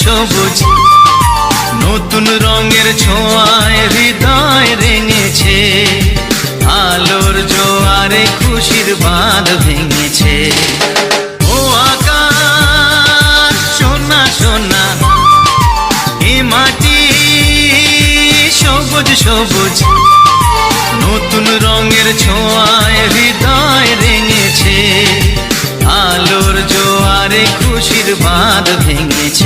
সবুজ নতুন রঙের ছোঁয়ায় হৃদয় রেঙেছে, আলোর জোয়ারে খুশির বাঁধ ভেঙেছে। ও আকাশ সোনা সোনা, এ মাটি সবুজ সবুজ নতুন রঙের ছোঁয়ায় হৃদয় রেঙেছে, আলোর জোয়ারে খুশির বাঁধ ভেঙেছে।